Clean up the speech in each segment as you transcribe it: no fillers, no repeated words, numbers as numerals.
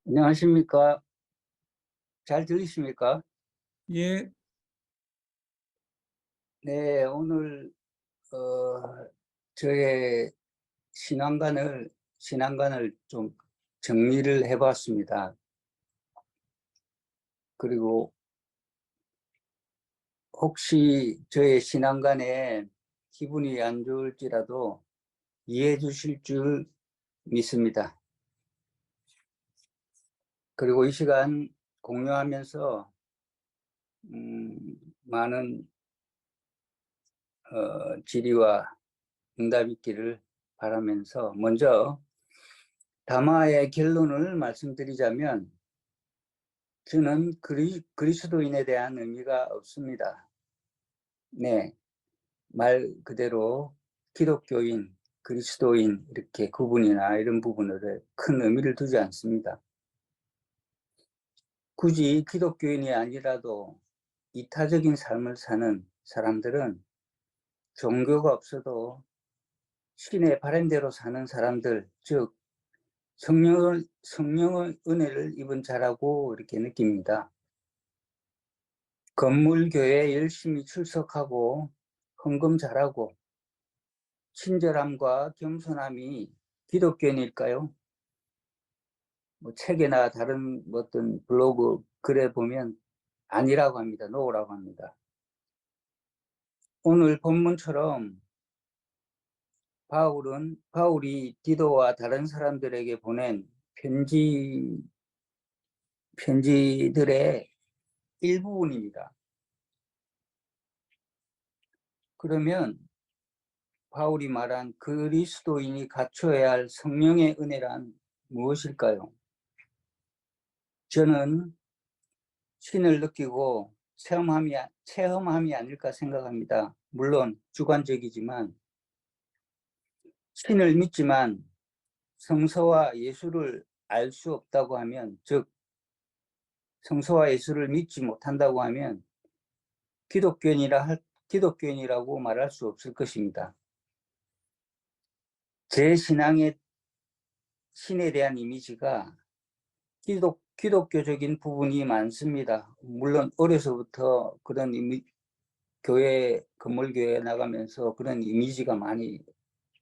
안녕하십니까? 잘 들리십니까? 예, 네, 오늘 저의 신앙관을 좀 정리를 해봤습니다. 그리고 혹시 저의 신앙관에 기분이 안 좋을지라도 이해해 주실 줄 믿습니다. 그리고 이 시간 공유하면서 많은 질의와 응답 있기를 바라면서 먼저 담화의 결론을 말씀드리자면 저는 그리스도인에 대한 의미가 없습니다. 네, 말 그대로 기독교인, 그리스도인 이렇게 구분이나 이런 부분에 큰 의미를 두지 않습니다. 굳이 기독교인이 아니라도 이타적인 삶을 사는 사람들은 종교가 없어도 신의 바람대로 사는 사람들, 즉 성령의 은혜를 입은 자라고 이렇게 느낍니다. 건물교회에 열심히 출석하고 헌금 잘하고 친절함과 겸손함이 기독교인일까요? 책이나 다른 어떤 블로그 글에 보면 아니라고 합니다. 노라고 합니다. 오늘 본문처럼 바울이 디도와 다른 사람들에게 보낸 편지들의 일부분입니다. 그러면 바울이 말한 그리스도인이 갖춰야 할 성령의 은혜란 무엇일까요? 저는 신을 느끼고 체험함이 아닐까 생각합니다. 물론 주관적이지만 신을 믿지만 성서와 예수를 알 수 없다고 하면, 즉 성서와 예수를 믿지 못한다고 하면 기독교인이라고 말할 수 없을 것입니다. 제 신앙의 신에 대한 이미지가 기독교적인 부분이 많습니다. 물론 어려서부터 그런 건물교회에 나가면서 그런 이미지가 많이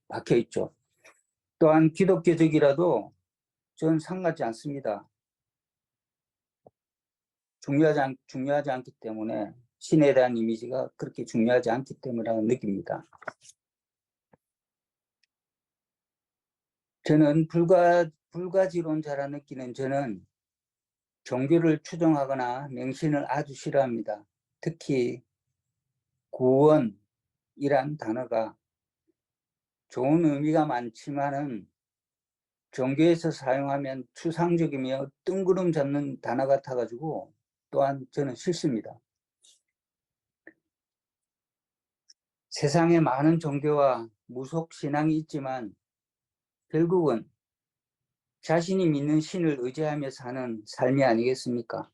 박혀 있죠. 또한 기독교적이라도 전 상하지 않습니다. 중요하지 않기 때문에 신에 대한 이미지가 그렇게 중요하지 않기 때문이라고 느낍니다. 저는 불가지론자라 느끼는 저는 종교를 추종하거나 맹신을 아주 싫어합니다. 특히 구원이란 단어가 좋은 의미가 많지만은 종교에서 사용하면 추상적이며 뜬구름 잡는 단어 같아가지고 또한 저는 싫습니다. 세상에 많은 종교와 무속 신앙이 있지만 결국은 자신이 믿는 신을 의지하며 사는 삶이 아니겠습니까?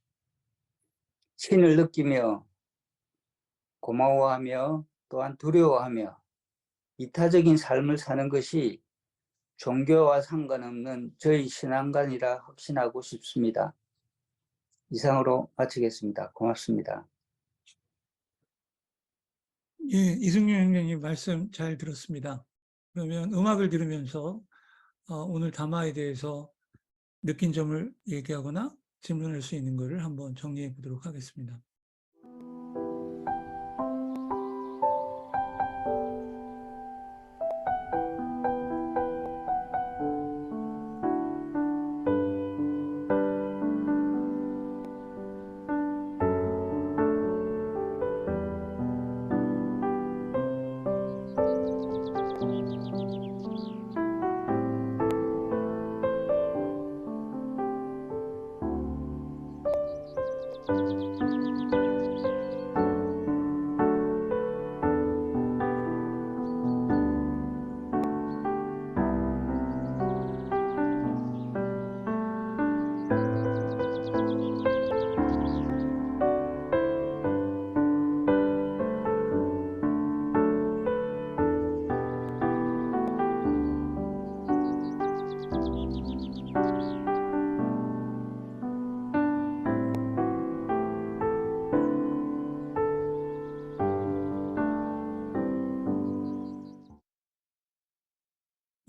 신을 느끼며 고마워하며 또한 두려워하며 이타적인 삶을 사는 것이 종교와 상관없는 저희 신앙관이라 확신하고 싶습니다. 이상으로 마치겠습니다. 고맙습니다. 예, 이승윤 형님 말씀 잘 들었습니다. 그러면 음악을 들으면서 오늘 담화에 대해서 느낀 점을 얘기하거나 질문할 수 있는 것을 한번 정리해 보도록 하겠습니다.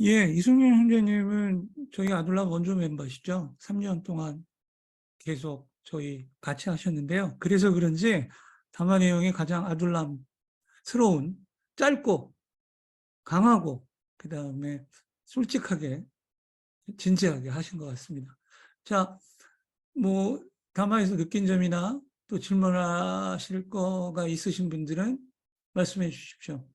예, 이승용 형제님은 저희 아둘람 원조 멤버시죠. 3년 동안 계속 저희 같이 하셨는데요. 그래서 그런지 담화 내용이 가장 아둘람스러운, 짧고 강하고 그다음에 솔직하게 진지하게 하신 것 같습니다. 자, 뭐 담화에서 느낀 점이나 또 질문하실 거가 있으신 분들은 말씀해 주십시오.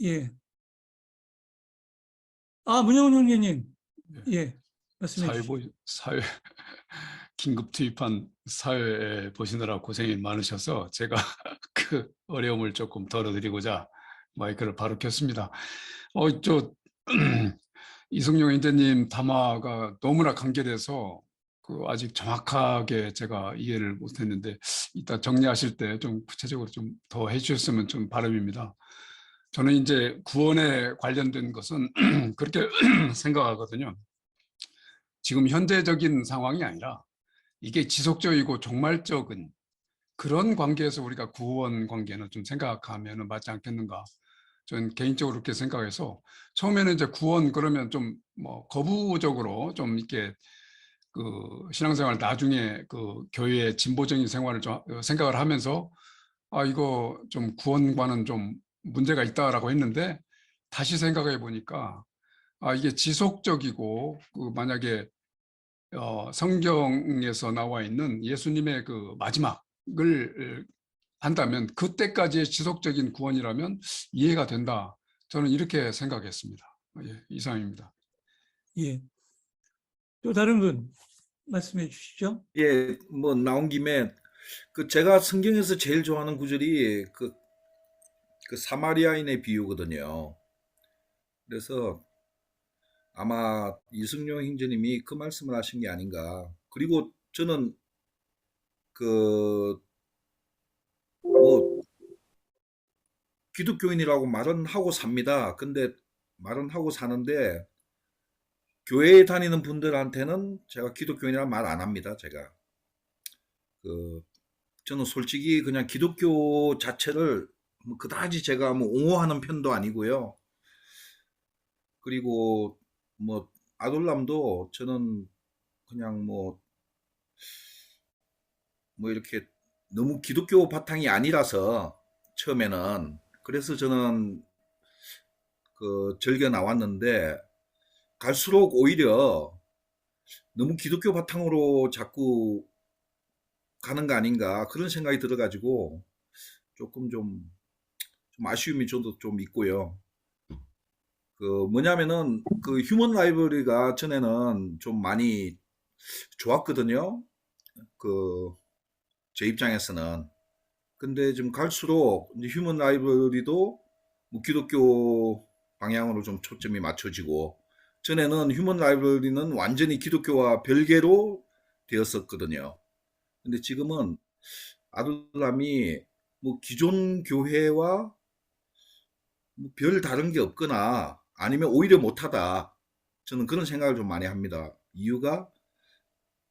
예. 문영훈 형제님. 예. 말씀해 사회 주십시오. 사회 긴급 투입한 사회에 보시느라 고생이 많으셔서 제가 그 어려움을 조금 덜어드리고자 마이크를 바로 켰습니다. 저 이승용 형제님 담화가 너무나 간결해서 아직 정확하게 제가 이해를 못했는데 이따 정리하실 때 좀 구체적으로 좀 더 해주셨으면 좀 바람입니다. 저는 이제 구원에 관련된 것은 그렇게 생각하거든요. 지금 현재적인 상황이 아니라 이게 지속적이고 종말적인 그런 관계에서 우리가 구원 관계는 좀 생각하면 맞지 않겠는가. 저는 개인적으로 그렇게 생각해서 처음에는 이제 구원 그러면 좀 뭐 거부적으로 좀 이렇게 신앙생활 나중에 교회의 진보적인 생활을 좀 생각을 하면서 이거 좀 구원과는 좀 문제가 있다라고 했는데 다시 생각해 보니까 이게 지속적이고 만약에 성경에서 나와 있는 예수님의 마지막을 한다면 그때까지의 지속적인 구원이라면 이해가 된다. 저는 이렇게 생각했습니다. 예, 이상입니다. 예. 또 다른 분 말씀해 주시죠. 예, 뭐 나온 김에 제가 성경에서 제일 좋아하는 구절이 그 사마리아인의 비유거든요. 그래서 아마 이승용 형제님이 그 말씀을 하신 게 아닌가. 그리고 저는 뭐 기독교인이라고 말은 하고 삽니다. 근데 말은 하고 사는데 교회에 다니는 분들한테는 제가 기독교인이라고 말 안 합니다. 제가 저는 솔직히 그냥 기독교 자체를 그다지 제가 뭐 옹호하는 편도 아니고요. 그리고 뭐 아돌람도 저는 그냥 뭐 이렇게 너무 기독교 바탕이 아니라서 처음에는 그래서 저는 절겨 나왔는데 갈수록 오히려 너무 기독교 바탕으로 자꾸 가는 거 아닌가 그런 생각이 들어가지고 조금 좀 아쉬움이 저도 좀 있고요. 뭐냐면은 휴먼 라이브러리가 전에는 좀 많이 좋았거든요. 제 입장에서는. 근데 좀 갈수록 이제 휴먼 라이브러리도 뭐 기독교 방향으로 좀 초점이 맞춰지고 전에는 휴먼 라이브러리는 완전히 기독교와 별개로 되었었거든요. 근데 지금은 아둘람이 뭐 기존 교회와 뭐 별 다른 게 없거나 아니면 오히려 못하다. 저는 그런 생각을 좀 많이 합니다. 이유가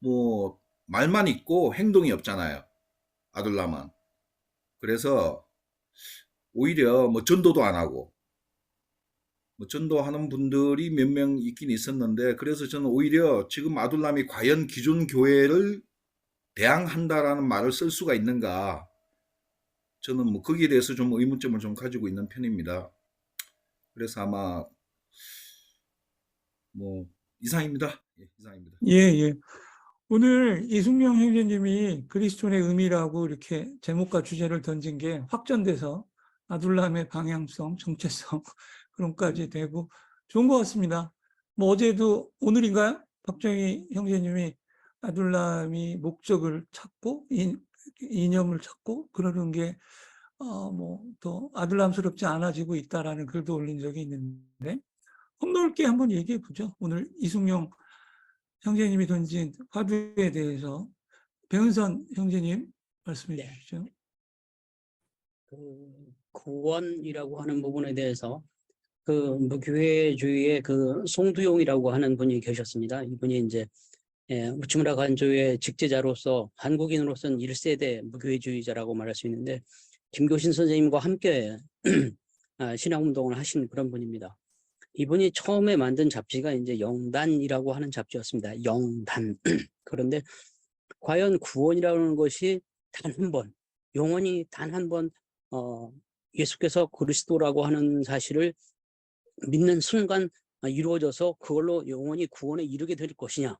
뭐 말만 있고 행동이 없잖아요. 아둘람은. 그래서 오히려 뭐 전도도 안 하고 뭐 전도하는 분들이 몇 명 있긴 있었는데 그래서 저는 오히려 지금 아둘람이 과연 기존 교회를 대항한다라는 말을 쓸 수가 있는가 저는 뭐 거기에 대해서 좀 의문점을 좀 가지고 있는 편입니다. 그래서 아마 뭐 이상입니다. 예, 이상입니다. 예. 오늘 이승용 형제님이 그리스도의 의미라고 이렇게 제목과 주제를 던진 게 확전돼서 아둘람의 방향성, 정체성 그런까지 되고 좋은 것 같습니다. 뭐 어제도 오늘인가요? 박정희 형제님이 아둘람이 목적을 찾고 이념을 찾고 그러는 게 뭐 더 아둘람스럽지 않아지고 있다라는 글도 올린 적이 있는데 폭넓게 한번 얘기해 보죠. 오늘 이승용 형제님이 던진 화두에 대해서 배은선 형제님 말씀해 주시죠. 구원이라고 하는 부분에 대해서 무교회주의의 송두용이라고 하는 분이 계셨습니다. 이분이 이제 우츠무라 간조의 직제자로서 한국인으로서는 1세대 무교회주의자라고 말할 수 있는데 김교신 선생님과 함께 신앙운동을 하신 그런 분입니다. 이분이 처음에 만든 잡지가 이제 영단이라고 하는 잡지였습니다. 영단. 그런데 과연 구원이라는 것이 단 한 번, 영원히 단 한 번, 예수께서 그리스도라고 하는 사실을 믿는 순간 이루어져서 그걸로 영원히 구원에 이르게 될 것이냐?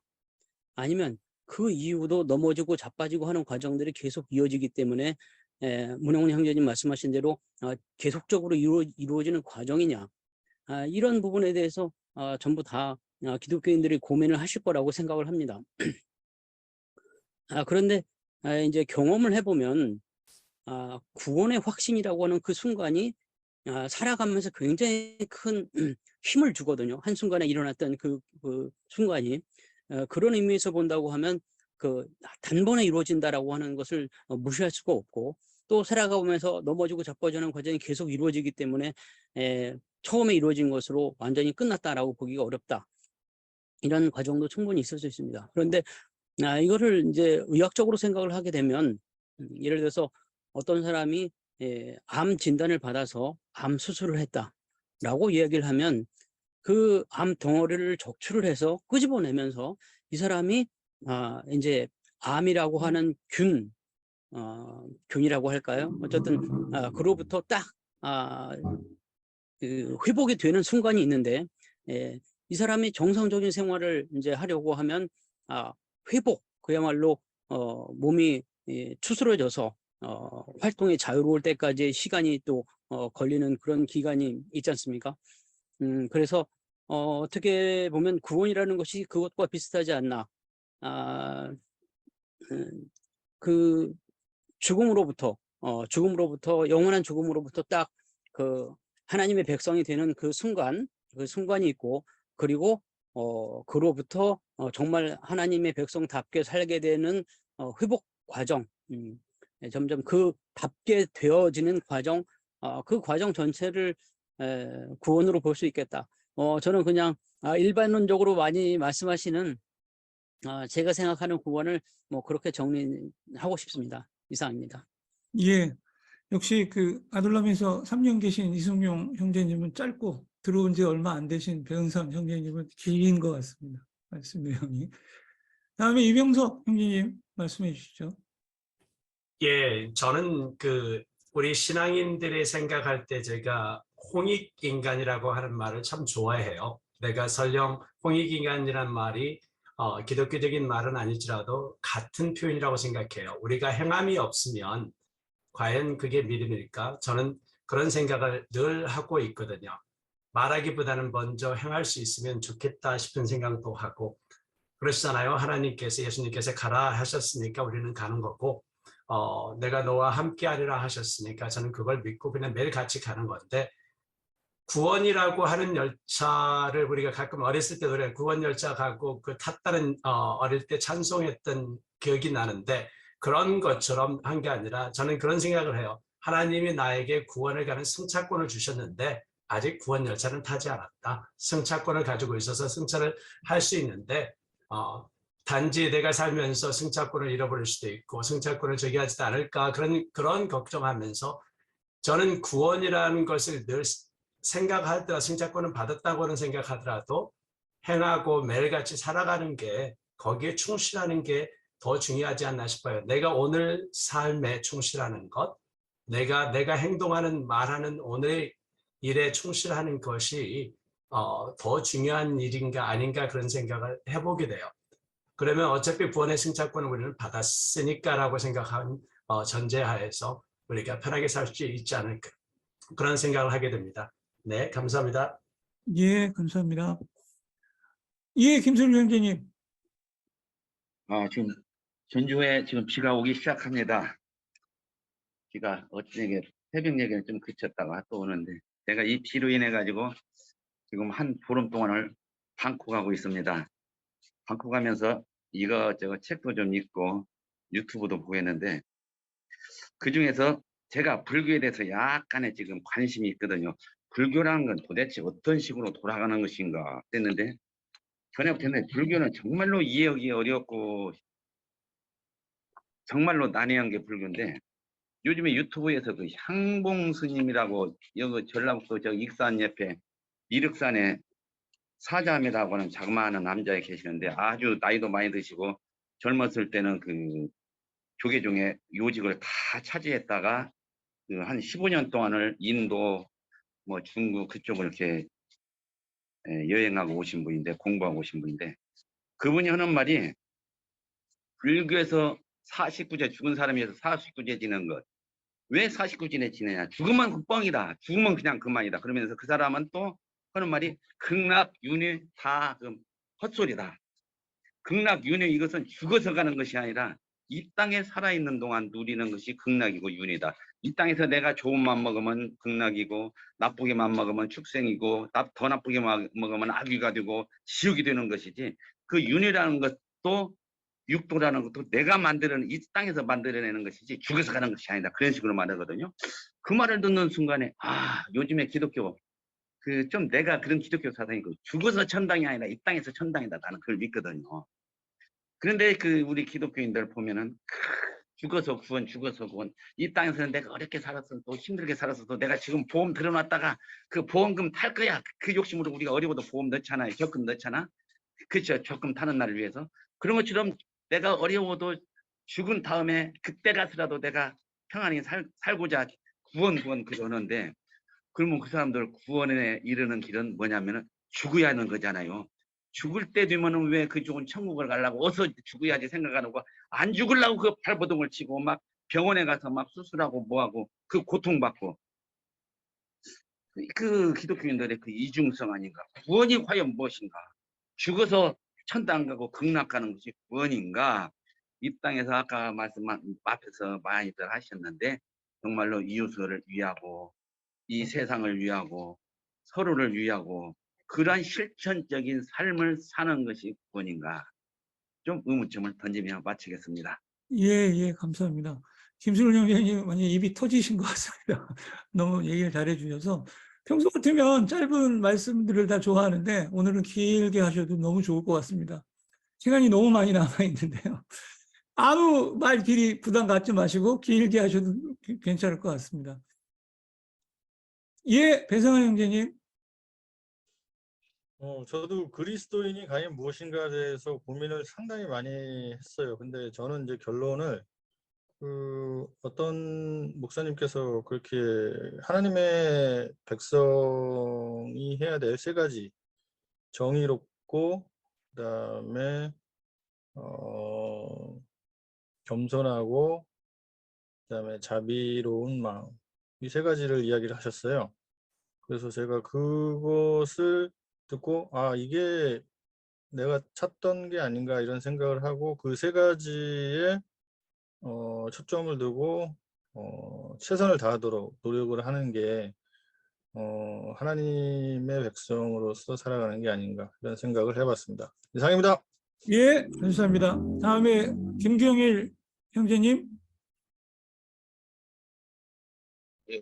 아니면 그 이후도 넘어지고 자빠지고 하는 과정들이 계속 이어지기 때문에 문영훈 형제님 말씀하신 대로 계속적으로 이루어지는 과정이냐? 이런 부분에 대해서 전부 다 기독교인들이 고민을 하실 거라고 생각을 합니다. 그런데 이제 경험을 해보면 구원의 확신이라고 하는 그 순간이 살아가면서 굉장히 큰 힘을 주거든요. 한순간에 일어났던 그 순간이 그런 의미에서 본다고 하면 그 단번에 이루어진다라고 하는 것을 무시할 수가 없고, 또 살아가면서 넘어지고 자빠지는 과정이 계속 이루어지기 때문에 처음에 이루어진 것으로 완전히 끝났다라고 보기가 어렵다. 이런 과정도 충분히 있을 수 있습니다. 그런데 이거를 이제 의학적으로 생각을 하게 되면 예를 들어서 어떤 사람이 암 진단을 받아서 암 수술을 했다라고 이야기를 하면 그 암 덩어리를 적출을 해서 끄집어내면서 이 사람이 이제 암이라고 하는 균이라고 할까요? 어쨌든 그로부터 딱 그 회복이 되는 순간이 있는데 이 사람이 정상적인 생활을 이제 하려고 하면 회복, 그야말로 몸이 추스러져서 활동이 자유로울 때까지의 시간이 또 걸리는 그런 기간이 있지 않습니까? 그래서 어떻게 보면 구원이라는 것이 그것과 비슷하지 않나. 그 죽음으로부터 영원한 죽음으로부터 딱 그 하나님의 백성이 되는 그 순간이 있고, 그리고 그로부터 정말 하나님의 백성답게 살게 되는 회복 과정, 점점 그 답게 되어지는 과정, 그 과정 전체를 구원으로 볼 수 있겠다. 저는 그냥 일반론적으로 많이 말씀하시는 제가 생각하는 구원을 뭐 그렇게 정리하고 싶습니다. 이상입니다. 예, 역시 그 아둘람에서 3년 계신 이승용 형제님은 짧고 들어온 지 얼마 안 되신 배은선 형제님은 긴 것 같습니다. 말씀 내용이. 다음에 이병석 형제님 말씀해 주시죠. 예, 저는 우리 신앙인들이 생각할 때 제가 홍익인간이라고 하는 말을 참 좋아해요. 내가 설령 홍익인간이라는 말이 기독교적인 말은 아니지라도 같은 표현이라고 생각해요. 우리가 행함이 없으면 과연 그게 믿음일까? 저는 그런 생각을 늘 하고 있거든요. 말하기보다는 먼저 행할 수 있으면 좋겠다 싶은 생각도 하고, 그러시잖아요. 하나님께서, 예수님께서 가라 하셨으니까 우리는 가는 거고, 내가 너와 함께 하리라 하셨으니까 저는 그걸 믿고 그냥 매일 같이 가는 건데, 구원이라고 하는 열차를 우리가 가끔 어렸을 때 노래 구원 열차 가고 그 탔다는 어릴 때 찬송했던 기억이 나는데, 그런 것처럼 한 게 아니라 저는 그런 생각을 해요. 하나님이 나에게 구원을 가는 승차권을 주셨는데 아직 구원 열차는 타지 않았다. 승차권을 가지고 있어서 승차를 할 수 있는데 단지 내가 살면서 승차권을 잃어버릴 수도 있고 승차권을 저기 하지도 않을까, 그런 걱정하면서 저는 구원이라는 것을 늘 생각하더라도, 승차권을 받았다고는 생각하더라도 행하고 매일같이 살아가는 게, 거기에 충실하는 게 더 중요하지 않나 싶어요. 내가 오늘 삶에 충실하는 것, 내가 행동하는 말하는 오늘 일에 충실하는 것이 더 중요한 일인가 아닌가, 그런 생각을 해보게 돼요. 그러면 어차피 구원의 승차권을 우리는 받았으니까라고 생각한 전제하에서 우리가 편하게 살 수 있지 않을까, 그런 생각을 하게 됩니다. 네, 감사합니다. 예, 감사합니다. 예, 김선주 형제님. 지금 전주에 지금 비가 오기 시작합니다. 비가 어쩌게 새벽녘에는 좀 그쳤다가 또 오는데, 제가 이 비로 인해 가지고 지금 한 보름 동안을 방콕 가고 있습니다. 방콕 가면서 이것저것 책도 좀 읽고 유튜브도 보고 했는데, 그 중에서 제가 불교에 대해서 약간의 지금 관심이 있거든요. 불교라는 건 도대체 어떤 식으로 돌아가는 것인가 했는데, 전에부터는 불교는 정말로 이해하기 어렵고 정말로 난해한 게 불교인데, 요즘에 유튜브에서 그 향봉 스님이라고 여기 전라북도 저 익산 옆에 이륵산에 사자매라고 하는 자그마한 남자에 계시는데 아주 나이도 많이 드시고 젊었을 때는 그 조계종의 요직을 다 차지했다가 그 한 15년 동안을 인도 뭐 중국 그쪽을 이렇게 여행하고 오신 분인데 공부하고 오신 분인데 그분이 하는 말이 불교에서 49제 죽은 사람에서 49제 지는 것. 왜 49제에 지내냐? 죽으면 그 뻥이다. 죽으면 그냥 그만이다. 그러면서 그 사람은 또 하는 말이 극락, 윤회 다 헛소리다. 극락, 윤회 이것은 죽어서 가는 것이 아니라 이 땅에 살아있는 동안 누리는 것이 극락이고 윤회다. 이 땅에서 내가 좋은 맘 먹으면 극락이고 나쁘게만 먹으면 축생이고 더 나쁘게 먹으면 악귀가 되고 지옥이 되는 것이지 그 윤회라는 것도 육도라는 것도 내가 만들어낸 이 땅에서 만들어내는 것이지 죽어서 가는 것이 아니다. 그런 식으로 말하거든요. 그 말을 듣는 순간에 아 요즘에 기독교 그 좀 내가 그런 기독교 사상이고 죽어서 천당이 아니라 이 땅에서 천당이다. 나는 그걸 믿거든요. 그런데 그 우리 기독교인들 보면은 죽어서 구원 이 땅에서는 내가 어렵게 살았어 또 힘들게 살았어도 내가 지금 보험 들어놨다가 그 보험금 탈 거야. 그 욕심으로 우리가 어려워도 보험 넣잖아요. 적금 넣잖아. 그렇죠. 적금 타는 날을 위해서. 그런 것처럼 내가 어려워도 죽은 다음에 그때 가서라도 내가 평안히 살고자 구원 그러는데 그러면 그 사람들 구원에 이르는 길은 뭐냐면은 죽어야 하는 거잖아요. 죽을 때 되면은 왜 그 좋은 천국을 가려고 어서 죽어야지 생각하는 거 안 죽으려고 그 발버둥을 치고 막 병원에 가서 막 수술하고 뭐하고 그 고통받고 그 기독교인들의 그 이중성 아닌가. 구원이 과연 무엇인가. 죽어서 천당 가고 극락 가는 것이 구원인가. 이 땅에서 아까 말씀 앞에서 많이들 하셨는데 정말로 이웃을 위하고 이 세상을 위하고 서로를 위하고 그러한 실천적인 삶을 사는 것이 구원인가. 좀 의문점을 던지며 마치겠습니다. 예, 감사합니다. 김순일 형제님 완전 입이 터지신 것 같습니다. 너무 얘기를 잘해 주셔서 평소 같으면 짧은 말씀들을 다 좋아하는데 오늘은 길게 하셔도 너무 좋을 것 같습니다. 시간이 너무 많이 남아 있는데요. 아무 말 길이 부담 갖지 마시고 길게 하셔도 괜찮을 것 같습니다. 예, 배성환 형제님. 저도 그리스도인이 과연 무엇인가에 대해서 고민을 상당히 많이 했어요. 근데 저는 이제 결론을 어떤 목사님께서 그렇게 하나님의 백성이 해야 될 세 가지 정의롭고 그다음에 겸손하고 그다음에 자비로운 마음 이 세 가지를 이야기를 하셨어요. 그래서 제가 그것을 듣고 아 이게 내가 찾던 게 아닌가 이런 생각을 하고 그 세 가지에 초점을 두고 최선을 다하도록 노력을 하는 게 하나님의 백성으로서 살아가는 게 아닌가 이런 생각을 해봤습니다. 이상입니다. 예, 감사합니다. 다음에 김경일 형제님. 네,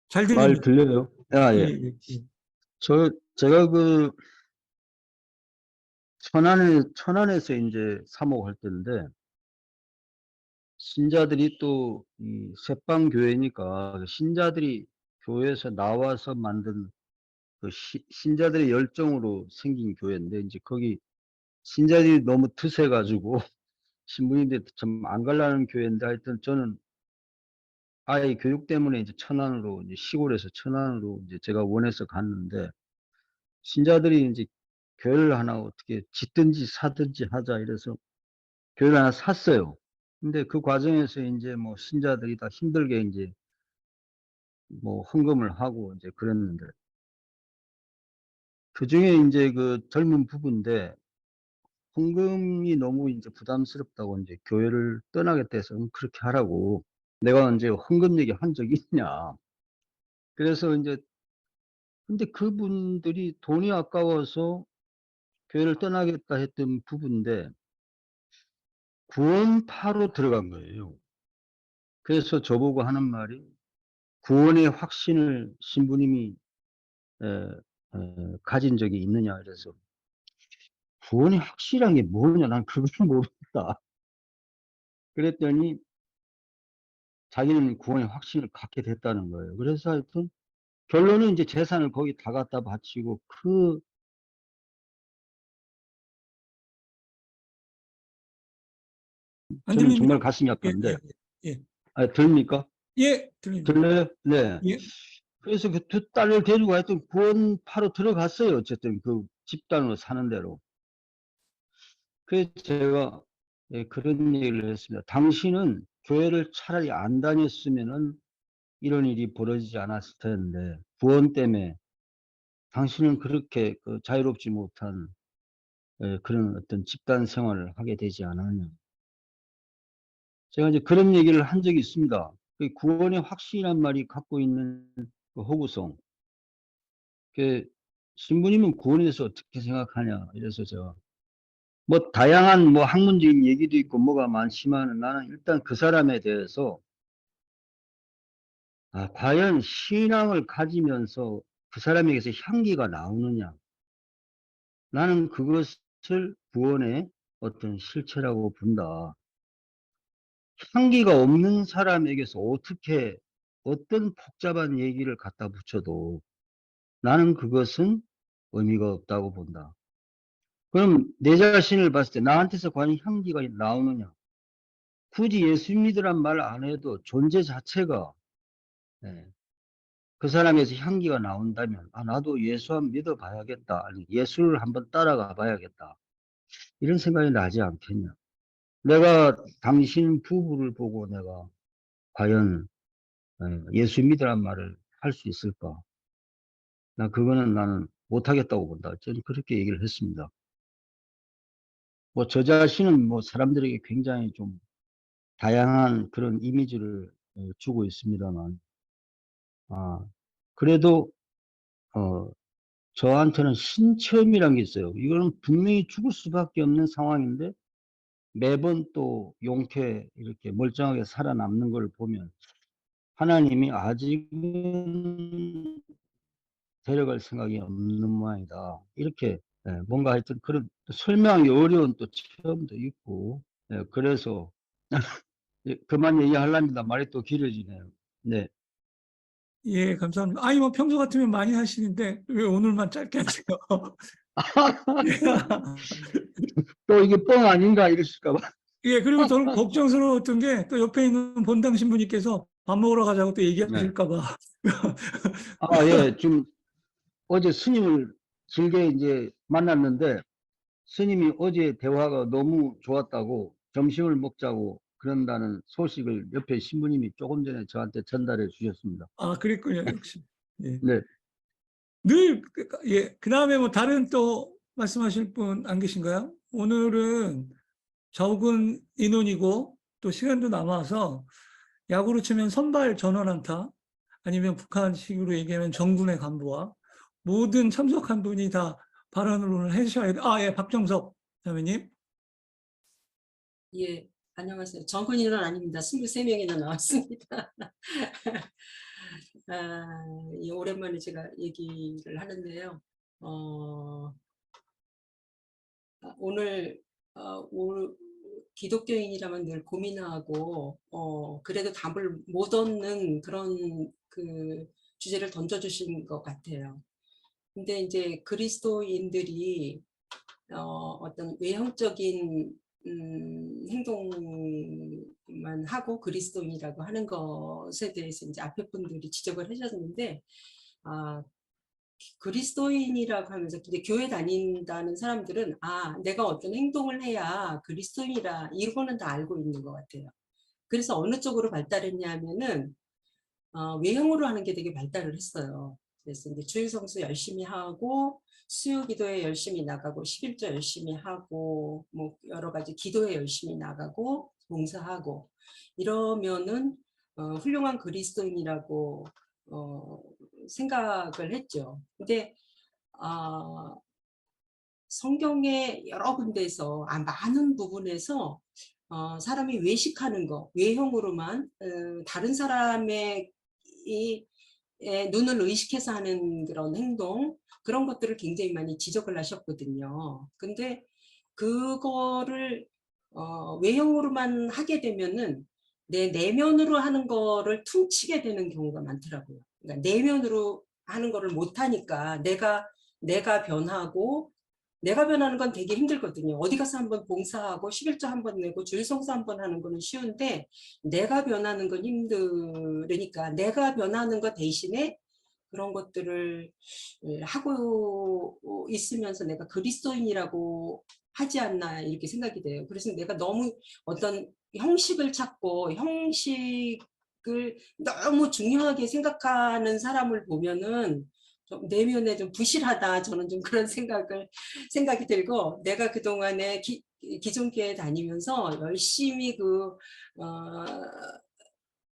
잘 말 들립니다. 들려요? 아, 예. 제가 그 천안에서 이제 사목할 때인데, 신자들이 또 이 새빵교회니까 신자들이 교회에서 나와서 만든 그 신자들의 열정으로 생긴 교회인데, 이제 거기 신자들이 너무 드세가지고 신부님들 좀 안 갈라는 교회인데, 하여튼 저는 아이 교육 때문에 이제 천안으로, 이제 시골에서 천안으로 이제 제가 원해서 갔는데, 신자들이 이제 교회를 하나 어떻게 짓든지 사든지 하자 이래서 교회를 하나 샀어요. 근데 그 과정에서 이제 뭐 신자들이 다 힘들게 이제 뭐 헌금을 하고 이제 그랬는데, 그 중에 이제 그 젊은 부부인데 헌금이 너무 이제 부담스럽다고 이제 교회를 떠나겠다 해서 그렇게 하라고. 내가 언제 헌금 얘기 한 적이 있냐. 그래서 이제 근데 그분들이 돈이 아까워서 교회를 떠나겠다 했던 부부인데 구원파로 들어간 거예요. 그래서 저보고 하는 말이 구원의 확신을 신부님이 가진 적이 있느냐. 그래서 구원의 확실한 게 뭐냐. 난 그걸 모르겠다. 그랬더니 자기는 구원의 확신을 갖게 됐다는 거예요. 그래서 하여튼 결론은 이제 재산을 거기 다 갖다 바치고 안 저는 들립니다. 정말 가슴이 예, 아팠는데, 예, 들립니까? 예, 들립니다. 들려요? 네. 예. 그래서 그 두 딸을 데리고 하여튼 구원파로 들어갔어요. 어쨌든 그 집단으로 사는 대로. 그래서 제가 그런 얘기를 했습니다. 당신은 교회를 차라리 안 다녔으면은 이런 일이 벌어지지 않았을 텐데, 구원 때문에 당신은 그렇게 그 자유롭지 못한 그런 어떤 집단 생활을 하게 되지 않았냐. 제가 이제 그런 얘기를 한 적이 있습니다. 그 구원의 확신이란 말이 갖고 있는 그 호구성. 그 신부님은 구원에 대해서 어떻게 생각하냐. 이래서 제가 뭐 다양한 뭐 학문적인 얘기도 있고 뭐가 많지만 나는 일단 그 사람에 대해서 과연 신앙을 가지면서 그 사람에게서 향기가 나오느냐. 나는 그것을 구원의 어떤 실체라고 본다. 향기가 없는 사람에게서 어떻게 어떤 복잡한 얘기를 갖다 붙여도 나는 그것은 의미가 없다고 본다. 그럼 내 자신을 봤을 때 나한테서 과연 향기가 나오느냐? 굳이 예수 믿으란 말 안 해도 존재 자체가 그 사람에서 향기가 나온다면 나도 예수 한번 믿어봐야겠다. 아니 예수를 한번 따라가 봐야겠다. 이런 생각이 나지 않겠냐. 내가 당신 부부를 보고 내가 과연 예수 믿으란 말을 할 수 있을까? 그거는 나는 못하겠다고 본다. 저는 그렇게 얘기를 했습니다. 뭐 저 자신은 뭐 사람들에게 굉장히 좀 다양한 그런 이미지를 주고 있습니다만, 그래도 저한테는 신체험이란 게 있어요. 이거는 분명히 죽을 수밖에 없는 상황인데 매번 또 용케 이렇게 멀쩡하게 살아남는 걸 보면 하나님이 아직은 데려갈 생각이 없는 모양이다. 이렇게 뭔가 하여튼 그런 설명하기 어려운 또 체험도 있고 그래서 그만 얘기하려니다. 말이 또 길어지네요. 네. 예, 감사합니다. 아니, 뭐 평소 같으면 많이 하시는데 왜 오늘만 짧게 하세요? 또 이게 뻥 아닌가 이러실까 봐. 예, 그리고 저는 걱정스러웠던 게 또 옆에 있는 본당 신부님께서 밥 먹으러 가자고 또 얘기하실까 봐. 예, 좀 어제 스님을 길게 이제 만났는데 스님이 어제 대화가 너무 좋았다고 점심을 먹자고 그런다는 소식을 옆에 신부님이 조금 전에 저한테 전달해 주셨습니다. 그랬군요, 역시. 예. 네. 예, 그 다음에 뭐 다른 또 말씀하실 분 안 계신가요? 오늘은 적은 인원이고 또 시간도 남아서 야구로 치면 선발 전원 안타 아니면 북한식으로 얘기하면 정군의 간부와 모든 참석한 분이 다 발언을 오늘 해주셔야 돼요. 예, 박정석 자매님. 예, 안녕하세요. 정근이는 아닙니다. 23명이나 나왔습니다. 예, 오랜만에 제가 얘기를 하는데요. 오늘 기독교인이라면 늘 고민하고 그래도 답을 못 얻는 그런 그 주제를 던져주신 것 같아요. 근데 이제 그리스도인들이 어떤 외형적인 행동만 하고 그리스도인이라고 하는 것에 대해서 이제 앞에 분들이 지적을 하셨는데, 그리스도인이라고 하면서 이제 교회 다닌다는 사람들은 내가 어떤 행동을 해야 그리스도인이라 이거는 다 알고 있는 것 같아요. 그래서 어느 쪽으로 발달했냐 하면은 외형으로 하는 게 되게 발달을 했어요. 그래서 이제 주일 성수 열심히 하고 수요 기도에 열심히 나가고 11조 열심히 하고 뭐 여러 가지 기도에 열심히 나가고 봉사하고 이러면은 훌륭한 그리스도인이라고 생각을 했죠. 근데 성경의 여러 군데에서 많은 부분에서 사람이 외식하는 거, 외형으로만 다른 사람의 눈을 의식해서 하는 그런 행동, 그런 것들을 굉장히 많이 지적을 하셨거든요. 근데 그거를 외형으로만 하게 되면은 내 내면으로 하는 거를 퉁치게 되는 경우가 많더라고요. 그러니까 내면으로 하는 거를 못하니까 내가 변하고, 내가 변하는 건 되게 힘들거든요. 어디 가서 한번 봉사하고 11조 한번 내고 주일성사 한번 하는 거는 쉬운데, 내가 변하는 건 힘들으니까 내가 변하는 것 대신에 그런 것들을 하고 있으면서 내가 그리스도인이라고 하지 않나 이렇게 생각이 돼요. 그래서 내가 너무 어떤 형식을 찾고 형식을 너무 중요하게 생각하는 사람을 보면은 좀 내면에 좀 부실하다, 저는 좀 그런 생각이 들고, 내가 그동안에 기존 교회 다니면서 열심히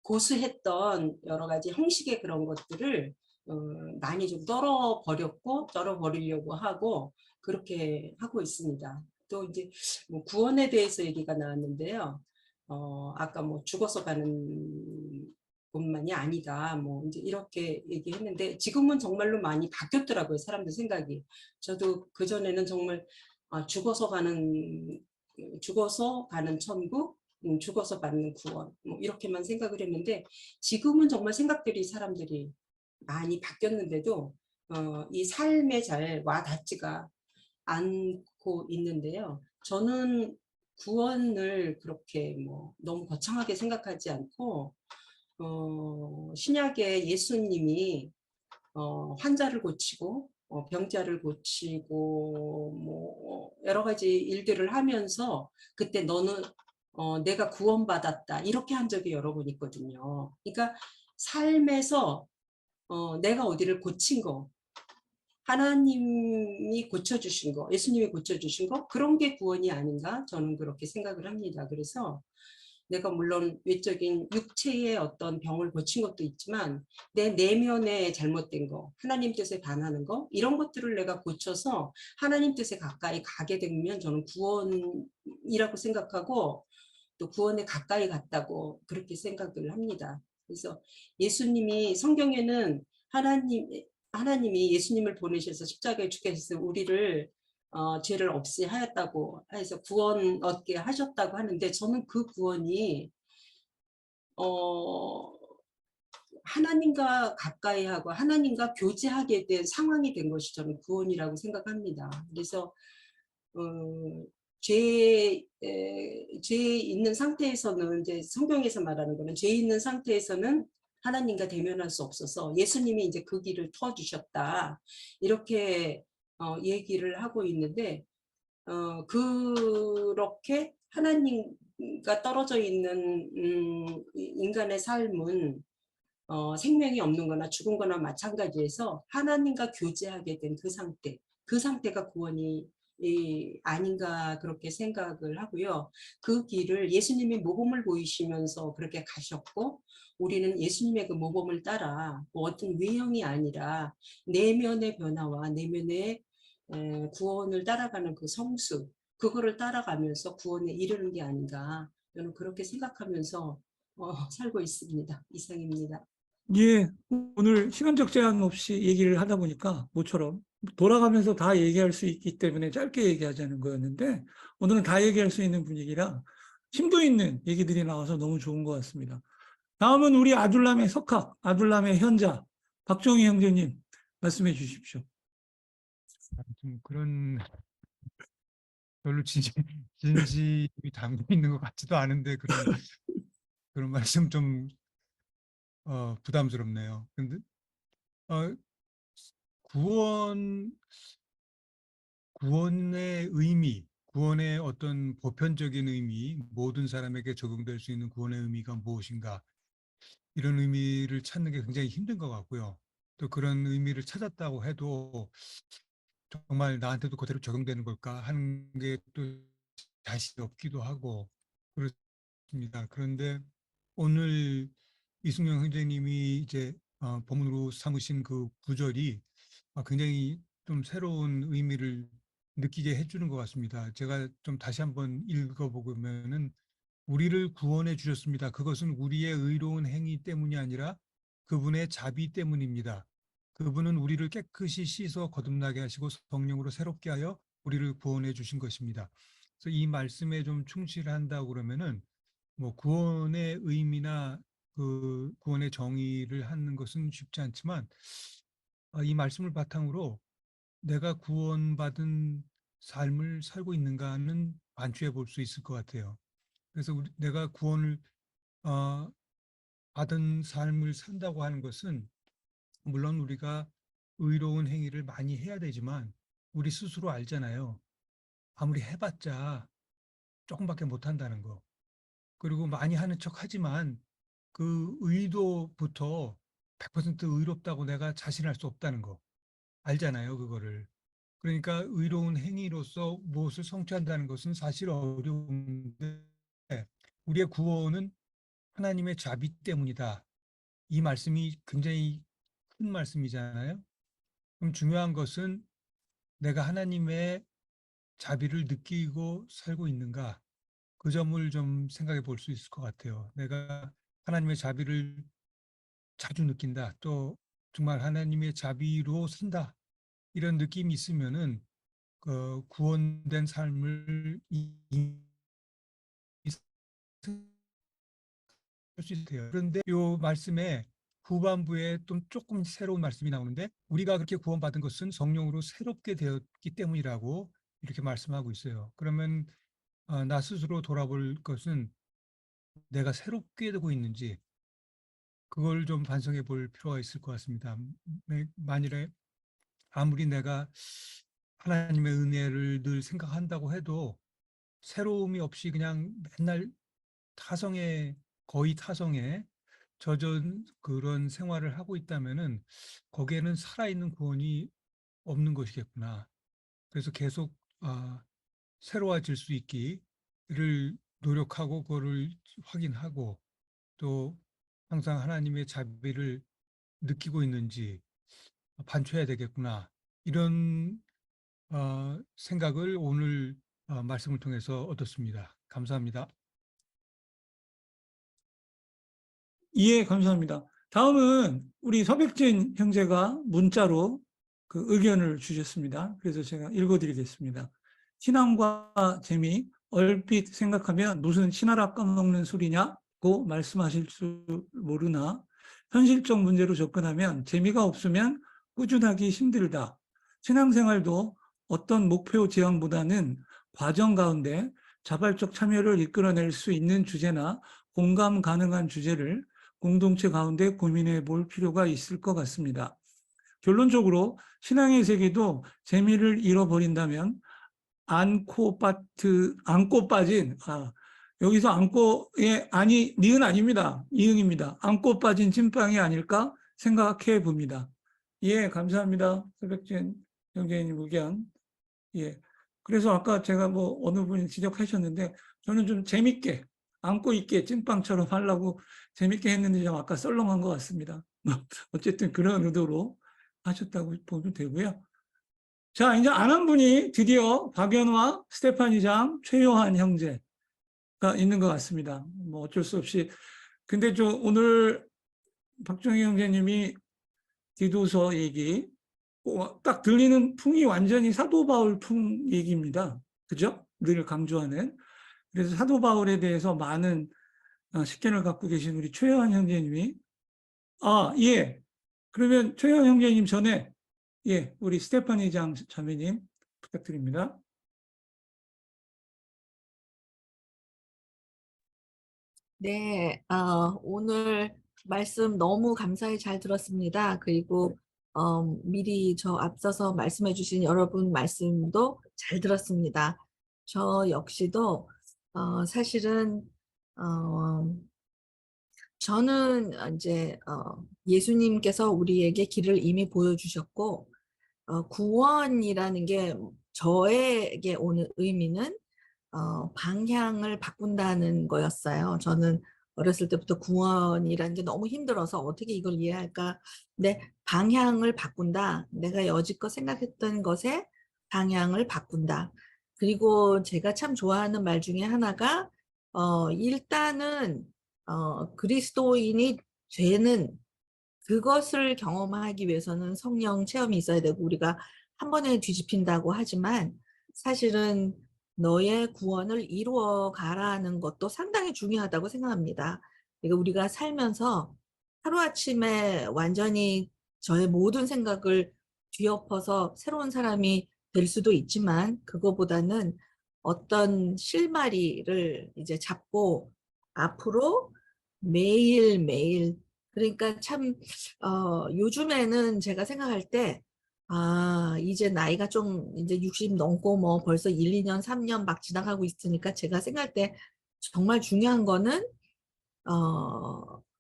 고수했던 여러 가지 형식의 그런 것들을 많이 좀 떨어버리려고 하고 그렇게 하고 있습니다. 또 이제 뭐 구원에 대해서 얘기가 나왔는데요. 아까 뭐 죽어서 가는 것만이 아니다, 뭐 이제 이렇게 얘기했는데, 지금은 정말로 많이 바뀌었더라고요, 사람들 생각이. 저도 그 전에는 정말 죽어서 가는 천국, 죽어서 받는 구원, 뭐 이렇게만 생각을 했는데, 지금은 정말 사람들이 많이 바뀌었는데도 이 삶에 잘 와닿지가 않고 있는데요. 저는 구원을 그렇게 뭐 너무 거창하게 생각하지 않고, 신약에 예수님이 환자를 고치고 병자를 고치고 뭐 여러 가지 일들을 하면서, 그때 너는 내가 구원받았다 이렇게 한 적이 여러 번 있거든요. 그러니까 삶에서 내가 어디를 고친 거, 하나님이 고쳐주신 거, 예수님이 고쳐주신 거, 그런 게 구원이 아닌가, 저는 그렇게 생각을 합니다. 그래서 내가 물론 외적인 육체의 어떤 병을 고친 것도 있지만, 내 내면에 잘못된 거, 하나님 뜻에 반하는 거, 이런 것들을 내가 고쳐서 하나님 뜻에 가까이 가게 되면 저는 구원이라고 생각하고, 또 구원에 가까이 갔다고 그렇게 생각을 합니다. 그래서 예수님이, 성경에는 하나님이 예수님을 보내셔서 십자가에 죽게 해서 우리를 죄를 없이 하였다고 해서 구원 얻게 하셨다고 하는데, 저는 그 구원이 하나님과 가까이 하고 하나님과 교제하게 된 상황이 된 것이 저는 구원이라고 생각합니다. 그래서 죄 있는 상태에서는, 이제 성경에서 말하는 거는 죄 있는 상태에서는 하나님과 대면할 수 없어서 예수님이 이제 그 길을 터주셨다, 이렇게 얘기를 하고 있는데, 그렇게 하나님과 떨어져 있는 인간의 삶은 생명이 없는 거나 죽은 거나 마찬가지에서 하나님과 교제하게 된 그 상태가 구원이 아닌가 그렇게 생각을 하고요. 그 길을 예수님이 모범을 보이시면서 그렇게 가셨고, 우리는 예수님의 그 모범을 따라 뭐 어떤 외형이 아니라 내면의 변화와 내면의 구원을 따라가는 그 성수, 그거를 따라가면서 구원에 이르는 게 아닌가, 저는 그렇게 생각하면서 살고 있습니다. 이상입니다. 예, 오늘 시간적 제한 없이 얘기를 하다 보니까 모처럼 돌아가면서 다 얘기할 수 있기 때문에 짧게 얘기하자는 거였는데, 오늘은 다 얘기할 수 있는 분위기라 심도 있는 얘기들이 나와서 너무 좋은 것 같습니다. 다음은 우리 아둘람의 석학, 아둘람의 현자, 박종희 형제님 말씀해 주십시오. 좀 그런 별로 진심이 담겨 있는 것 같지도 않은데 그런 말씀 좀 부담스럽네요. 근데 구원의 의미, 구원의 어떤 보편적인 의미, 모든 사람에게 적용될 수 있는 구원의 의미가 무엇인가, 이런 의미를 찾는 게 굉장히 힘든 것 같고요. 또 그런 의미를 찾았다고 해도 정말 나한테도 그대로 적용되는 걸까 하는 게 또 자신이 없기도 하고 그렇습니다. 그런데 오늘 이승용 형제님이 이제 본문으로 삼으신 그 구절이 굉장히 좀 새로운 의미를 느끼게 해주는 것 같습니다. 제가 좀 다시 한번 읽어보면은, 우리를 구원해 주셨습니다. 그것은 우리의 의로운 행위 때문이 아니라 그분의 자비 때문입니다. 그분은 우리를 깨끗이 씻어 거듭나게 하시고 성령으로 새롭게 하여 우리를 구원해 주신 것입니다. 그래서 이 말씀에 좀 충실한다고 그러면은 뭐 구원의 의미나 그 구원의 정의를 하는 것은 쉽지 않지만 이 말씀을 바탕으로 내가 구원받은 삶을 살고 있는가는 반추해 볼 수 있을 것 같아요. 그래서 내가 구원을 받은 삶을 산다고 하는 것은 물론 우리가 의로운 행위를 많이 해야 되지만 우리 스스로 알잖아요. 아무리 해봤자 조금밖에 못한다는 거. 그리고 많이 하는 척 하지만 그 의도부터 100% 의롭다고 내가 자신할 수 없다는 거. 알잖아요, 그거를. 그러니까 의로운 행위로서 무엇을 성취한다는 것은 사실 어려운데 우리의 구원은 하나님의 자비 때문이다. 이 말씀이 굉장히 큰 말씀이잖아요. 그럼 중요한 것은 내가 하나님의 자비를 느끼고 살고 있는가? 그 점을 좀 생각해 볼 수 있을 것 같아요. 내가 하나님의 자비를 자주 느낀다. 또 정말 하나님의 자비로 산다. 이런 느낌이 있으면은 그 구원된 삶을 할 수 있어요. 그런데 이 말씀에 후반부에 또 조금 새로운 말씀이 나오는데 우리가 그렇게 구원받은 것은 성령으로 새롭게 되었기 때문이라고 이렇게 말씀하고 있어요. 그러면 나 스스로 돌아볼 것은 내가 새롭게 되고 있는지 그걸 좀 반성해 볼 필요가 있을 것 같습니다. 만일에 아무리 내가 하나님의 은혜를 늘 생각한다고 해도 새로움이 없이 그냥 맨날 거의 타성에 젖은 그런 생활을 하고 있다면은 거기에는 살아있는 구원이 없는 것이겠구나. 그래서 계속 새로워질 수 있기를 노력하고 그거를 확인하고 또 항상 하나님의 자비를 느끼고 있는지 반추해야 되겠구나. 이런 생각을 오늘 말씀을 통해서 얻었습니다. 감사합니다. 예, 감사합니다. 다음은 우리 서백진 형제가 문자로 그 의견을 주셨습니다. 그래서 제가 읽어드리겠습니다. 신앙과 재미, 얼핏 생각하면 무슨 신하라 까먹는 소리냐고 말씀하실 줄 모르나 현실적 문제로 접근하면 재미가 없으면 꾸준하기 힘들다. 신앙생활도 어떤 목표 지향보다는 과정 가운데 자발적 참여를 이끌어낼 수 있는 주제나 공감 가능한 주제를 공동체 가운데 고민해 볼 필요가 있을 것 같습니다. 결론적으로 신앙의 세계도 재미를 잃어버린다면 안고 빠진, 여기서 안고의 니은 아닙니다. 이응입니다. 안고 빠진 찐빵이 아닐까 생각해 봅니다. 예, 감사합니다. 서백진 형제님 의견. 예. 그래서 아까 제가 어느 분이 지적하셨는데 저는 좀 재밌게 안고 있게 찐빵처럼 하려고 재밌게 했는데 좀 아까 썰렁한 것 같습니다. 어쨌든 그런 의도로 하셨다고 보면 되고요. 자, 이제 안 한 분이 드디어 박연화, 스테파니 장, 최요한 형제가 있는 것 같습니다. 어쩔 수 없이. 근데 오늘 박정희 형제님이 디도서 얘기, 딱 들리는 풍이 완전히 사도 바울 풍 얘기입니다. 그죠? 늘 강조하는. 그래서 사도 바울에 대해서 많은 식견을 갖고 계신 우리 최요한 형제님이 예. 그러면 최요한 형제님 전에 예, 우리 스테파니 장 자매님 부탁드립니다. 네, 오늘 말씀 너무 감사히 잘 들었습니다. 그리고 미리 저 앞서서 말씀해 주신 여러분 말씀도 잘 들었습니다. 저 역시도 사실은 저는 이제 예수님께서 우리에게 길을 이미 보여주셨고 구원이라는 게 저에게 오는 의미는 방향을 바꾼다는 거였어요. 저는 어렸을 때부터 구원이라는 게 너무 힘들어서 어떻게 이걸 이해할까? 근데 방향을 바꾼다. 내가 여지껏 생각했던 것에 방향을 바꾼다. 그리고 제가 참 좋아하는 말 중에 하나가 일단은 그리스도인이 되는 그것을 경험하기 위해서는 성령 체험이 있어야 되고 우리가 한 번에 뒤집힌다고 하지만 사실은 너의 구원을 이루어 가라는 것도 상당히 중요하다고 생각합니다. 그러니까 우리가 살면서 하루아침에 완전히 저의 모든 생각을 뒤엎어서 새로운 사람이 될 수도 있지만 그거보다는 어떤 실마리를 이제 잡고 앞으로 매일매일 그러니까 참 요즘에는 제가 생각할 때 이제 나이가 좀 이제 60 넘고 뭐 벌써 1, 2년, 3년 막 지나가고 있으니까 제가 생각할 때 정말 중요한 거는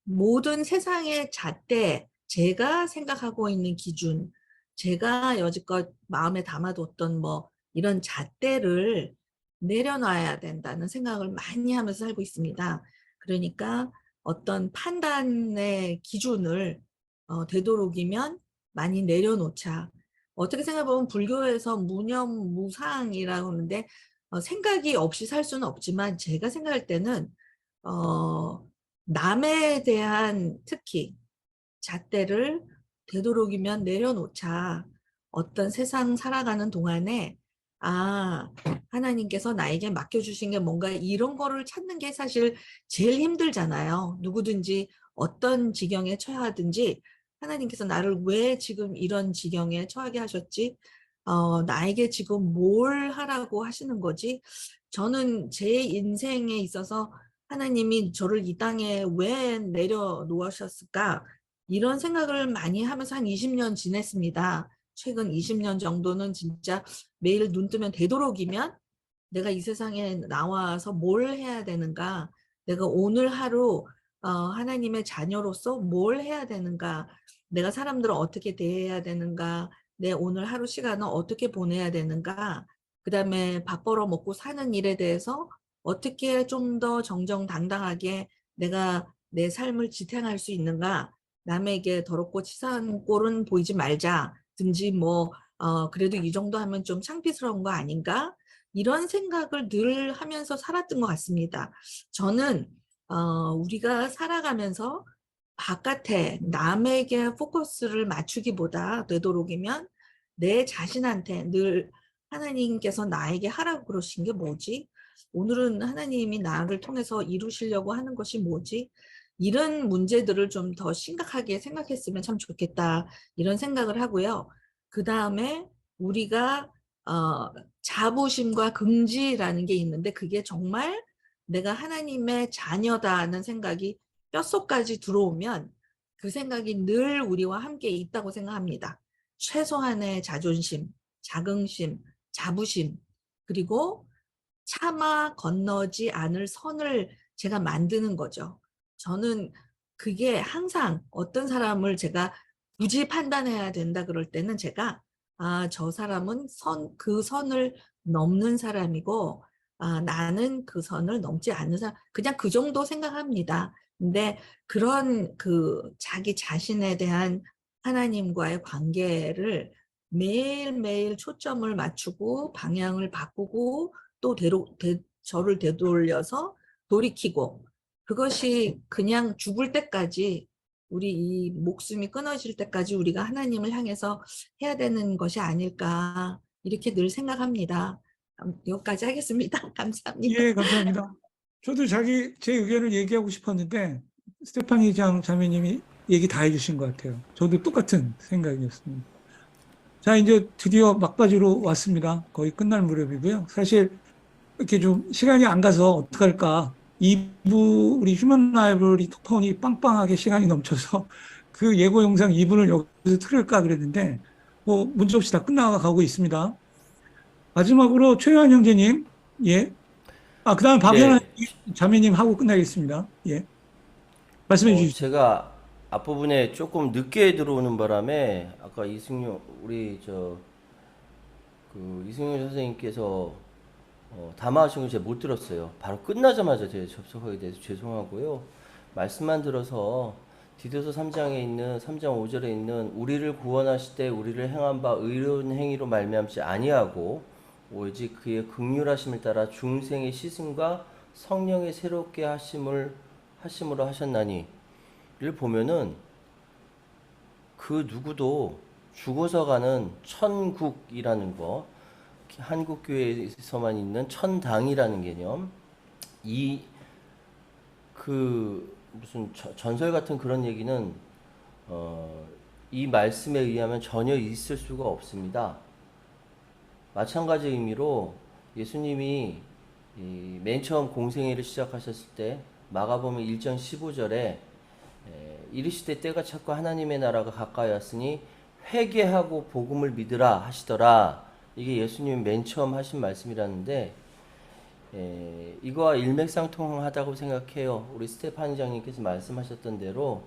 모든 세상의 잣대, 제가 생각하고 있는 기준, 제가 여지껏 마음에 담아뒀던 뭐 이런 잣대를 내려놔야 된다는 생각을 많이 하면서 살고 있습니다. 그러니까 어떤 판단의 기준을 되도록이면 많이 내려놓자. 어떻게 생각해보면 불교에서 무념무상이라고 하는데 생각이 없이 살 수는 없지만 제가 생각할 때는 남에 대한 특히 잣대를 되도록이면 내려놓자. 어떤 세상 살아가는 동안에 하나님께서 나에게 맡겨주신 게 뭔가 이런 거를 찾는 게 사실 제일 힘들잖아요. 누구든지 어떤 지경에 처하든지 하나님께서 나를 왜 지금 이런 지경에 처하게 하셨지? 나에게 지금 뭘 하라고 하시는 거지? 저는 제 인생에 있어서 하나님이 저를 이 땅에 왜 내려놓으셨을까? 이런 생각을 많이 하면서 한 20년 지냈습니다. 최근 20년 정도는 진짜 매일 눈 뜨면 되도록이면 내가 이 세상에 나와서 뭘 해야 되는가? 내가 오늘 하루 하나님의 자녀로서 뭘 해야 되는가? 내가 사람들을 어떻게 대해야 되는가? 내 오늘 하루 시간을 어떻게 보내야 되는가? 그 다음에 밥 벌어 먹고 사는 일에 대해서 어떻게 좀 더 정정당당하게 내가 내 삶을 지탱할 수 있는가? 남에게 더럽고 치사한 꼴은 보이지 말자든지 뭐 그래도 이 정도 하면 좀 창피스러운 거 아닌가? 이런 생각을 늘 하면서 살았던 것 같습니다. 저는 우리가 살아가면서 바깥에 남에게 포커스를 맞추기보다 되도록이면 내 자신한테 늘 하나님께서 나에게 하라고 그러신 게 뭐지? 오늘은 하나님이 나를 통해서 이루시려고 하는 것이 뭐지? 이런 문제들을 좀 더 심각하게 생각했으면 참 좋겠다. 이런 생각을 하고요. 그 다음에 우리가 자부심과 긍지라는 게 있는데 그게 정말 내가 하나님의 자녀다는 생각이 뼛속까지 들어오면 그 생각이 늘 우리와 함께 있다고 생각합니다. 최소한의 자존심, 자긍심, 자부심, 그리고 차마 건너지 않을 선을 제가 만드는 거죠. 저는 그게 항상 어떤 사람을 제가 굳이 판단해야 된다 그럴 때는 제가 저 사람은 그 선을 넘는 사람이고 나는 그 선을 넘지 않는 사람, 그냥 그 정도 생각합니다. 근데 그런 그 자기 자신에 대한 하나님과의 관계를 매일매일 초점을 맞추고 방향을 바꾸고 또 저를 되돌려서 돌이키고 그것이 그냥 죽을 때까지 우리 이 목숨이 끊어질 때까지 우리가 하나님을 향해서 해야 되는 것이 아닐까 이렇게 늘 생각합니다. 여기까지 하겠습니다. 감사합니다. 예, 감사합니다. 저도 제 의견을 얘기하고 싶었는데 스테파니 장 자매님이 얘기 다 해주신 것 같아요. 저도 똑같은 생각이었습니다. 자, 이제 드디어 막바지로 왔습니다. 거의 끝날 무렵이고요. 사실 이렇게 좀 시간이 안 가서 어떡할까. 2부 우리 휴먼 라이브러리 톡폰이 빵빵하게 시간이 넘쳐서 그 예고 영상 2부를 여기서 틀을까 그랬는데 뭐 문제없이 다 끝나가고 있습니다. 마지막으로 최요한 형제님, 예. 그 다음에 박연아 자매님 하고 끝나겠습니다. 예. 말씀해 주시죠. 제가 앞부분에 조금 늦게 들어오는 바람에 아까 이승용 이승용 선생님께서 담화하신 걸 제가 못 들었어요. 바로 끝나자마자 제가 접속하게 돼서 죄송하고요. 말씀만 들어서 디도서 3장에 있는 3장 5절에 있는 우리를 구원하실 때 우리를 행한 바 의로운 행위로 말미암지 아니하고 오직 그의 긍휼하심을 따라 중생의 씻음과 성령의 새롭게 하심으로 하셨나니 를 보면은 그 누구도 죽어서 가는 천국이라는 거 한국 교회에서만 있는 천당이라는 개념, 무슨 전설 같은 그런 얘기는 이 말씀에 의하면 전혀 있을 수가 없습니다. 마찬가지 의미로 예수님이 맨 처음 공생애를 시작하셨을 때 마가복음 1장 15절에 이르시되 때가 찼고 하나님의 나라가 가까이 왔으니 회개하고 복음을 믿으라 하시더라. 이게 예수님이 맨 처음 하신 말씀이라는데 이거와 일맥상통하다고 생각해요. 우리 스테파니 장님께서 말씀하셨던 대로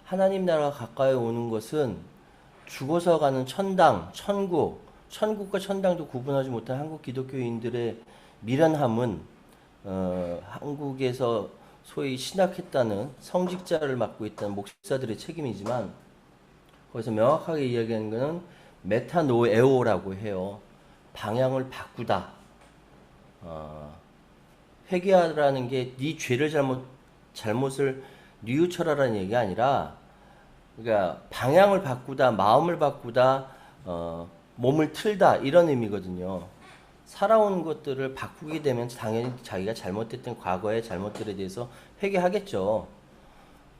하나님 나라가 가까이 오는 것은 죽어서 가는 천당, 천국과 천당도 구분하지 못한 한국 기독교인들의 미련함은 한국에서 소위 신학했다는 성직자를 맡고 있다는 목사들의 책임이지만 거기서 명확하게 이야기하는 것은 메타노에오라고 해요. 방향을 바꾸다. 회개하라는 게 네 죄를 잘못을 뉘우쳐라라는 얘기가 아니라 그러니까 방향을 바꾸다, 마음을 바꾸다, 몸을 틀다 이런 의미거든요. 살아온 것들을 바꾸게 되면 당연히 자기가 잘못했던 과거의 잘못들에 대해서 회개하겠죠.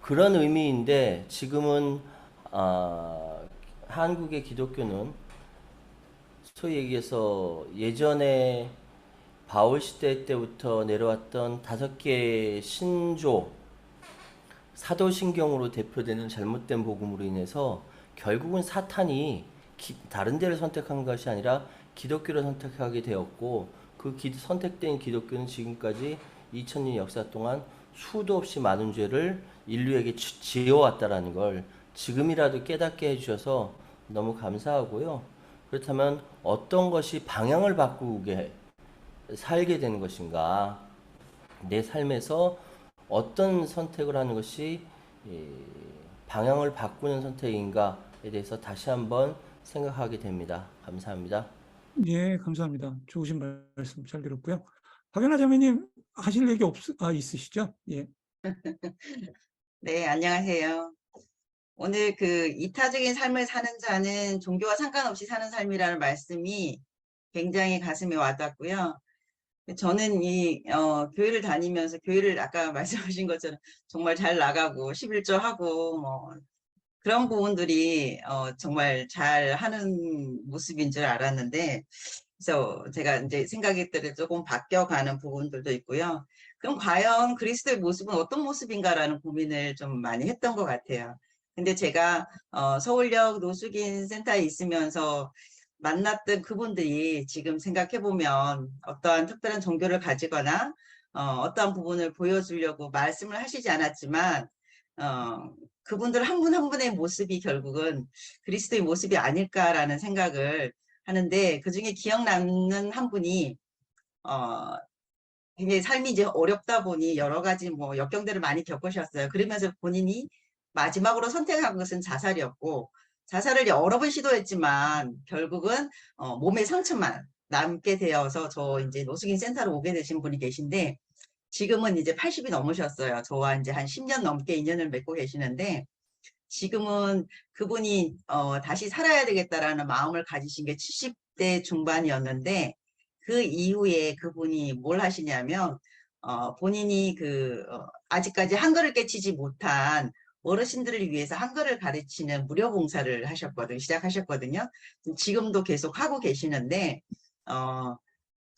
그런 의미인데 지금은 한국의 기독교는 소위 얘기해서 예전에 바울 시대 때부터 내려왔던 5개의 신조, 사도신경으로 대표되는 잘못된 복음으로 인해서 결국은 사탄이 다른 데를 선택한 것이 아니라 기독교를 선택하게 되었고 그 선택된 기독교는 지금까지 2000년 역사 동안 수도 없이 많은 죄를 인류에게 지어왔다라는 걸 지금이라도 깨닫게 해주셔서 너무 감사하고요. 그렇다면 어떤 것이 방향을 바꾸게 살게 되는 것인가, 내 삶에서 어떤 선택을 하는 것이 방향을 바꾸는 선택인가에 대해서 다시 한번 생각하게 됩니다. 감사합니다. 예, 감사합니다. 좋으신 말씀 잘 들었고요. 박연아 자매님 하실 얘기 있으시죠? 예. 네, 안녕하세요. 오늘 그 이타적인 삶을 사는 자는 종교와 상관없이 사는 삶이라는 말씀이 굉장히 가슴에 와닿고요. 저는 교회를 다니면서 교회를 아까 말씀하신 것처럼 정말 잘 나가고 11조 하고 뭐 그런 부분들이 정말 잘 하는 모습인 줄 알았는데, 그래서 제가 이제 생각이 조금 바뀌어가는 부분들도 있고요. 그럼 과연 그리스도의 모습은 어떤 모습인가라는 고민을 좀 많이 했던 것 같아요. 근데 제가 서울역 노숙인 센터에 있으면서 만났던 그분들이 지금 생각해보면 어떠한 특별한 종교를 가지거나 어떠한 부분을 보여주려고 말씀을 하시지 않았지만 그분들 한 분 한 분의 모습이 결국은 그리스도의 모습이 아닐까라는 생각을 하는데, 그중에 기억 남는 한 분이 굉장히 삶이 이제 어렵다 보니 여러 가지 뭐 역경들을 많이 겪으셨어요. 그러면서 본인이 마지막으로 선택한 것은 자살이었고, 자살을 여러 번 시도했지만 결국은 몸의 상처만 남게 되어서 저 이제 노숙인 센터로 오게 되신 분이 계신데, 지금은 이제 80이 넘으셨어요. 저와 이제 한 10년 넘게 인연을 맺고 계시는데, 지금은 그분이 다시 살아야 되겠다라는 마음을 가지신 게 70대 중반이었는데, 그 이후에 그분이 뭘 하시냐면 본인이 아직까지 한글을 깨치지 못한 어르신들을 위해서 한글을 가르치는 무료 봉사를 시작하셨거든요. 지금도 계속 하고 계시는데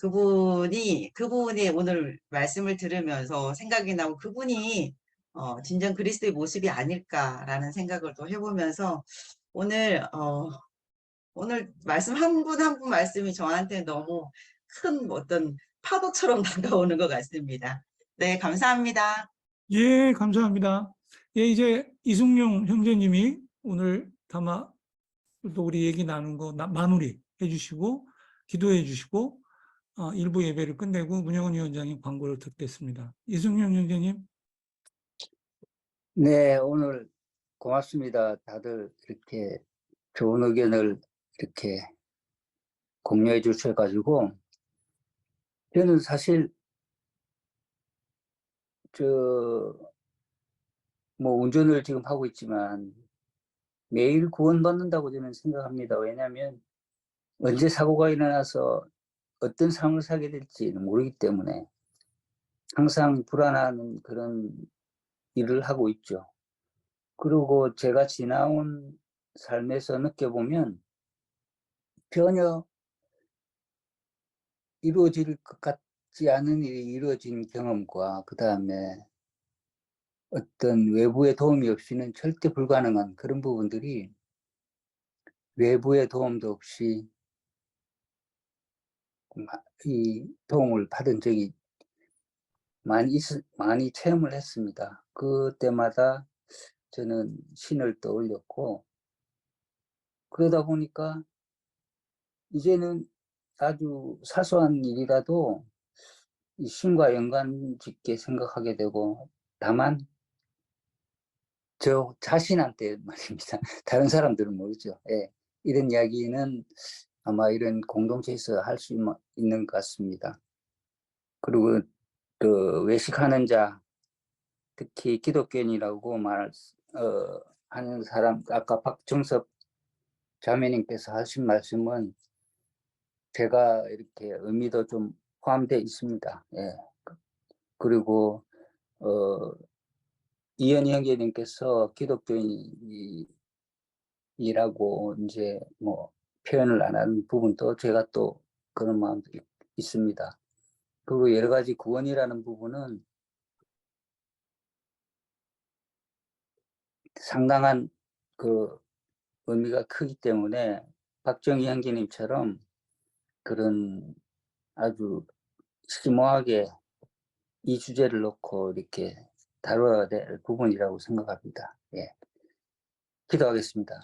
그분이 오늘 말씀을 들으면서 생각이 나고, 그분이 진정 그리스도의 모습이 아닐까라는 생각을 또 해보면서 오늘 말씀 한 분 한 분 말씀이 저한테 너무 큰 어떤 파도처럼 다가오는 것 같습니다. 네, 감사합니다. 예, 감사합니다. 예, 이제 이승용 형제님이 오늘 담화 또 우리 얘기 나눈 거 마무리 해주시고 기도해 주시고 일부 예배를 끝내고 문영원 위원장이 광고를 듣겠습니다. 이승용 형제님. 네, 오늘 고맙습니다. 다들 이렇게 좋은 의견을 이렇게 공유해 주셔가지고, 저는 사실 운전을 지금 하고 있지만 매일 구원받는다고 저는 생각합니다. 왜냐하면 언제 사고가 일어나서 어떤 삶을 살게 될지 모르기 때문에 항상 불안한 그런 일을 하고 있죠. 그리고 제가 지나온 삶에서 느껴보면 전혀 이루어질 것 같지 않은 일이 이루어진 경험과 그 다음에 어떤 외부의 도움이 없이는 절대 불가능한 그런 부분들이 외부의 도움도 없이 이 도움을 받은 적이 많이 체험을 했습니다. 그때마다 저는 신을 떠올렸고, 그러다 보니까 이제는 아주 사소한 일이라도 이 신과 연관 짓게 생각하게 되고, 다만 저 자신한테 말입니다. 다른 사람들은 모르죠. 예. 이런 이야기는 아마 이런 공동체에서 할 수 있는 것 같습니다. 그리고 그 외식하는 자, 특히 기독교인이라고 하는 사람, 아까 박정섭 자매님께서 하신 말씀은 제가 이렇게 의미도 좀 포함되어 있습니다. 예. 그리고 이현희 형제님께서 기독교인이라고 이제 뭐 표현을 안 하는 부분도 제가 또 그런 마음도 있습니다. 그리고 여러 가지 구원이라는 부분은 상당한 그 의미가 크기 때문에 박정희 형제님처럼 그런 아주 심오하게 이 주제를 놓고 이렇게 다뤄야 될 부분이라고 생각합니다. 예. 기도하겠습니다.